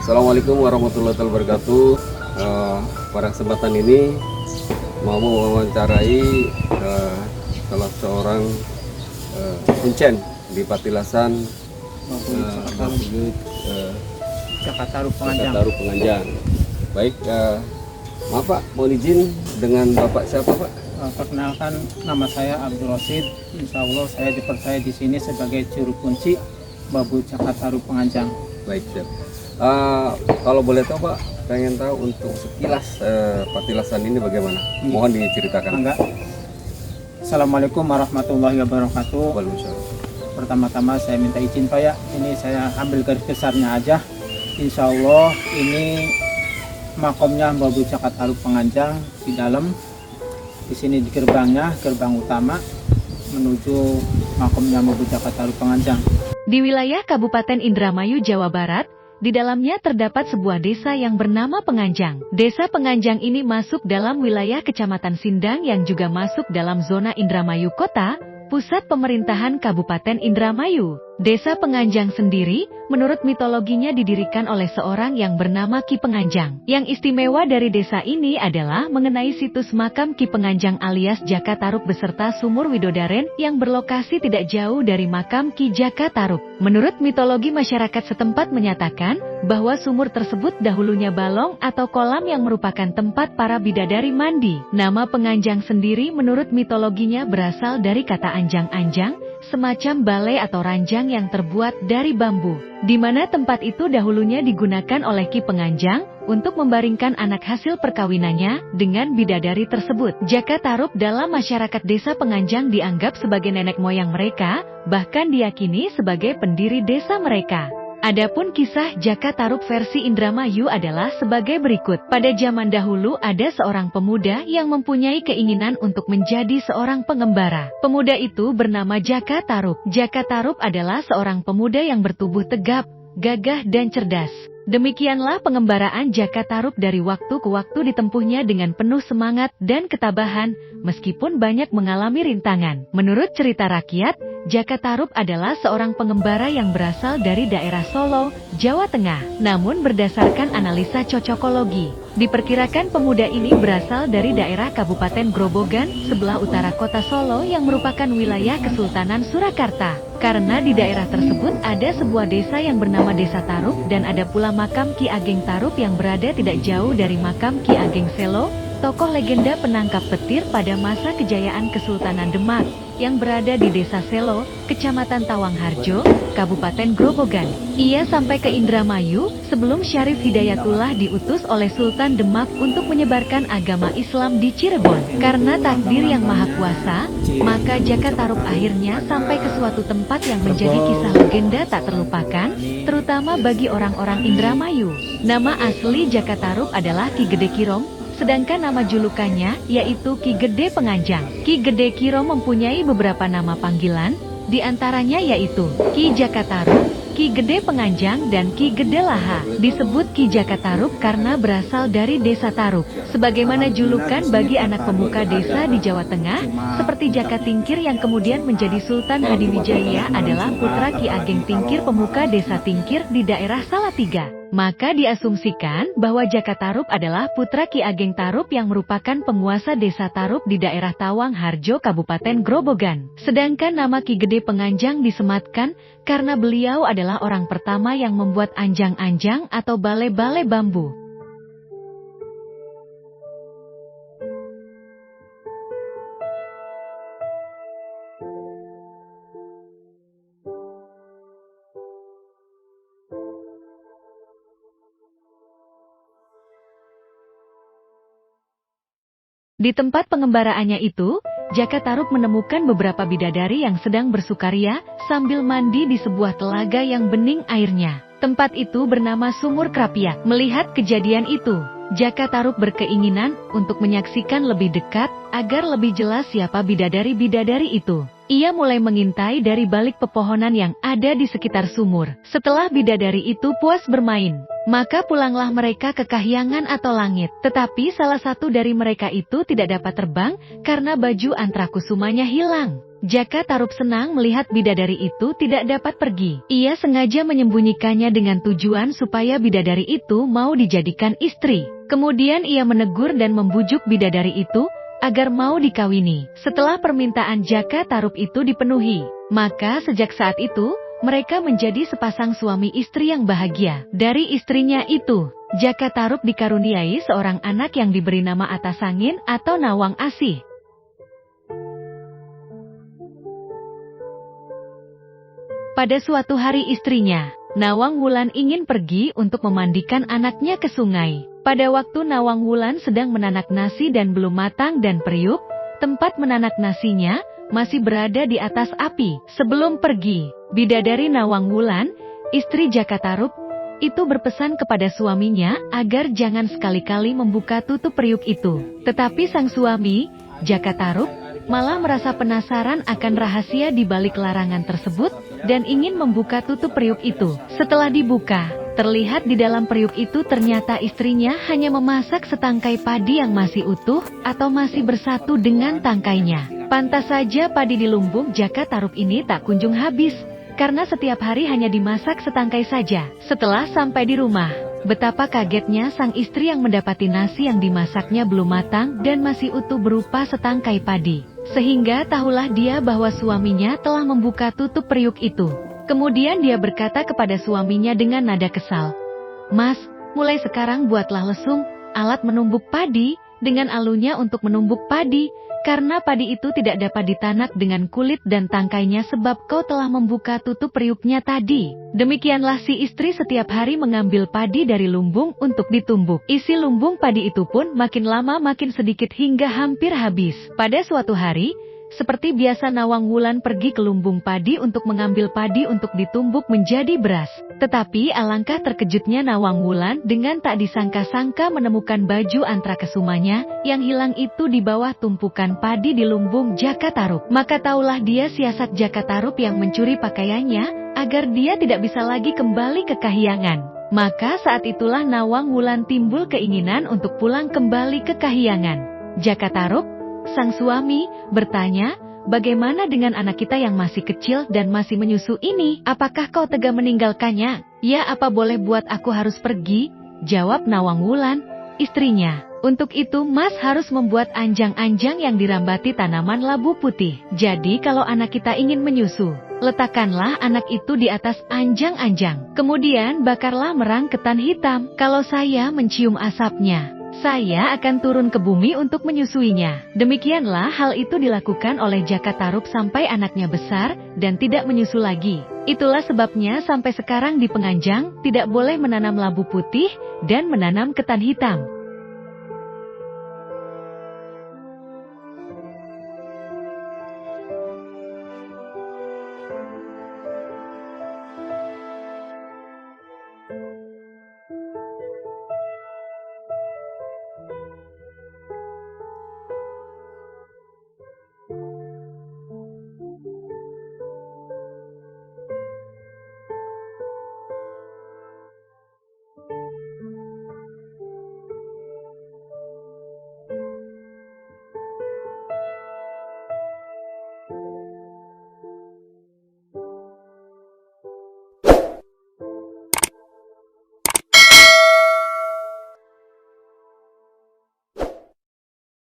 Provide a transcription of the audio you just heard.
Assalamualaikum warahmatullahi wabarakatuh. Pada kesempatan ini mau mewawancarai salah seorang kuncen di Patilasan Jakatarup Penganjang. Baik, maaf Pak, mohon izin dengan Bapak siapa Pak? Perkenalkan, nama saya Abdul Rosid. Insya Allah saya dipercaya di sini sebagai juru kunci Babu Jakatarup Penganjang. Baik, siap. Kalau boleh tahu Pak, pengen tahu untuk sekilas Patilasan ini bagaimana? Mohon diceritakan. Enggak. Assalamualaikum warahmatullahi wabarakatuh. Waalaikumsalam. Pertama-tama saya minta izin Pak ya, ini saya ambil garis besarnya aja. Insya Allah ini makomnya Babu Jakatarup Penganjang di dalam. Di sini di gerbangnya, gerbang utama menuju makomnya Babu Jakatarup Penganjang. Di wilayah Kabupaten Indramayu, Jawa Barat, di dalamnya terdapat sebuah desa yang bernama Penganjang. Desa Penganjang ini masuk dalam wilayah Kecamatan Sindang yang juga masuk dalam zona Indramayu Kota, pusat pemerintahan Kabupaten Indramayu. Desa Penganjang sendiri, menurut mitologinya didirikan oleh seorang yang bernama Ki Penganjang. Yang istimewa dari desa ini adalah mengenai situs makam Ki Penganjang alias Jakatarup beserta sumur Widodaren yang berlokasi tidak jauh dari makam Ki Jakatarup. Menurut mitologi masyarakat setempat menyatakan bahwa sumur tersebut dahulunya balong atau kolam yang merupakan tempat para bidadari mandi. Nama Penganjang sendiri menurut mitologinya berasal dari kata anjang-anjang, semacam balai atau ranjang yang terbuat dari bambu, di mana tempat itu dahulunya digunakan oleh Ki Penganjang untuk membaringkan anak hasil perkawinannya dengan bidadari tersebut. Jakatarup dalam masyarakat desa Penganjang dianggap sebagai nenek moyang mereka, bahkan diyakini sebagai pendiri desa mereka. Adapun kisah Jakatarup versi Indramayu adalah sebagai berikut. Pada zaman dahulu ada seorang pemuda yang mempunyai keinginan untuk menjadi seorang pengembara. Pemuda itu bernama Jakatarup. Jakatarup adalah seorang pemuda yang bertubuh tegap, gagah dan cerdas. Demikianlah pengembaraan Jakatarup dari waktu ke waktu ditempuhnya dengan penuh semangat dan ketabahan, meskipun banyak mengalami rintangan. Menurut cerita rakyat, Jakatarup adalah seorang pengembara yang berasal dari daerah Solo, Jawa Tengah. Namun berdasarkan analisa cocokologi, diperkirakan pemuda ini berasal dari daerah Kabupaten Grobogan, sebelah utara kota Solo yang merupakan wilayah Kesultanan Surakarta. Karena di daerah tersebut ada sebuah desa yang bernama Desa Tarup dan ada pula makam Ki Ageng Tarup yang berada tidak jauh dari makam Ki Ageng Selo, tokoh legenda penangkap petir pada masa kejayaan Kesultanan Demak, yang berada di Desa Selo, Kecamatan Tawangharjo, Kabupaten Grobogan. Ia sampai ke Indramayu sebelum Syarif Hidayatullah diutus oleh Sultan Demak untuk menyebarkan agama Islam di Cirebon. Karena takdir yang maha kuasa, maka Jakatarup akhirnya sampai ke suatu tempat yang menjadi kisah legenda tak terlupakan, terutama bagi orang-orang Indramayu. Nama asli Jakatarup adalah Ki Gede Kirom, sedangkan nama julukannya yaitu Ki Gede Penganjang. Ki Gede Kirom mempunyai beberapa nama panggilan, di antaranya yaitu Ki Jakatarup, Ki Gede Penganjang dan Ki Gede Laha. Disebut Ki Jakatarup karena berasal dari Desa Tarup, sebagaimana julukan bagi anak pemuka desa di Jawa Tengah, seperti Jaka Tingkir yang kemudian menjadi Sultan Hadiwijaya adalah putra Ki Ageng Tingkir pemuka Desa Tingkir di daerah Salatiga. Maka diasumsikan bahwa Jakatarup adalah putra Ki Ageng Tarup yang merupakan penguasa Desa Tarup di daerah Tawangharjo, Kabupaten Grobogan. Sedangkan nama Ki Gede Penganjang disematkan karena beliau adalah orang pertama yang membuat anjang-anjang atau balai-balai bambu. Di tempat pengembaraannya itu, Jakatarup menemukan beberapa bidadari yang sedang bersukaria sambil mandi di sebuah telaga yang bening airnya. Tempat itu bernama Sumur Krapiak. Melihat kejadian itu, Jakatarup berkeinginan untuk menyaksikan lebih dekat agar lebih jelas siapa bidadari-bidadari itu. Ia mulai mengintai dari balik pepohonan yang ada di sekitar sumur. Setelah bidadari itu puas bermain, maka pulanglah mereka ke kahyangan atau langit. Tetapi salah satu dari mereka itu tidak dapat terbang karena baju antrakusumanya hilang. Jaka Tarub senang melihat bidadari itu tidak dapat pergi. Ia sengaja menyembunyikannya dengan tujuan supaya bidadari itu mau dijadikan istri. Kemudian ia menegur dan membujuk bidadari itu agar mau dikawini. Setelah permintaan Jaka Tarub itu dipenuhi, maka sejak saat itu, mereka menjadi sepasang suami istri yang bahagia. Dari istrinya itu, Jaka Tarub dikaruniai seorang anak yang diberi nama Atasangin atau Nawang Asih. Pada suatu hari istrinya, Nawang Wulan ingin pergi untuk memandikan anaknya ke sungai. Pada waktu Nawang Wulan sedang menanak nasi dan belum matang dan periuk, tempat menanak nasinya masih berada di atas api. Sebelum pergi, bidadari Nawang Wulan, istri Jaka Tarub, itu berpesan kepada suaminya agar jangan sekali-kali membuka tutup periuk itu. Tetapi sang suami, Jaka Tarub, malah merasa penasaran akan rahasia di balik larangan tersebut dan ingin membuka tutup periuk itu. Setelah dibuka, terlihat di dalam periuk itu ternyata istrinya hanya memasak setangkai padi yang masih utuh atau masih bersatu dengan tangkainya. Pantas saja padi di lumbung Jaka Tarub ini tak kunjung habis, karena setiap hari hanya dimasak setangkai saja. Setelah sampai di rumah, betapa kagetnya sang istri yang mendapati nasi yang dimasaknya belum matang dan masih utuh berupa setangkai padi. Sehingga tahulah dia bahwa suaminya telah membuka tutup periuk itu. Kemudian dia berkata kepada suaminya dengan nada kesal, "Mas, mulai sekarang buatlah lesung, alat menumbuk padi, dengan alunya untuk menumbuk padi, karena padi itu tidak dapat ditanak dengan kulit dan tangkainya sebab kau telah membuka tutup periuknya tadi." Demikianlah si istri setiap hari mengambil padi dari lumbung untuk ditumbuk. Isi lumbung padi itu pun makin lama makin sedikit hingga hampir habis. Pada suatu hari, seperti biasa Nawang Wulan pergi ke lumbung padi untuk mengambil padi untuk ditumbuk menjadi beras. Tetapi alangkah terkejutnya Nawang Wulan dengan tak disangka-sangka menemukan baju antrakesumanya yang hilang itu di bawah tumpukan padi di lumbung Jaka Tarub. Maka taulah dia siasat Jaka Tarub yang mencuri pakaiannya agar dia tidak bisa lagi kembali ke Kahyangan. Maka saat itulah Nawang Wulan timbul keinginan untuk pulang kembali ke Kahyangan. Jaka Tarub, sang suami, bertanya, "Bagaimana dengan anak kita yang masih kecil dan masih menyusu ini? Apakah kau tega meninggalkannya?" "Ya, apa boleh buat aku harus pergi?" jawab Nawang Wulan, istrinya. "Untuk itu Mas harus membuat anjang-anjang yang dirambati tanaman labu putih. Jadi kalau anak kita ingin menyusu, letakkanlah anak itu di atas anjang-anjang. Kemudian bakarlah merang ketan hitam. Kalau saya mencium asapnya, saya akan turun ke bumi untuk menyusuinya." Demikianlah hal itu dilakukan oleh Jaka Tarub sampai anaknya besar dan tidak menyusu lagi. Itulah sebabnya sampai sekarang di Penganjang tidak boleh menanam labu putih dan menanam ketan hitam.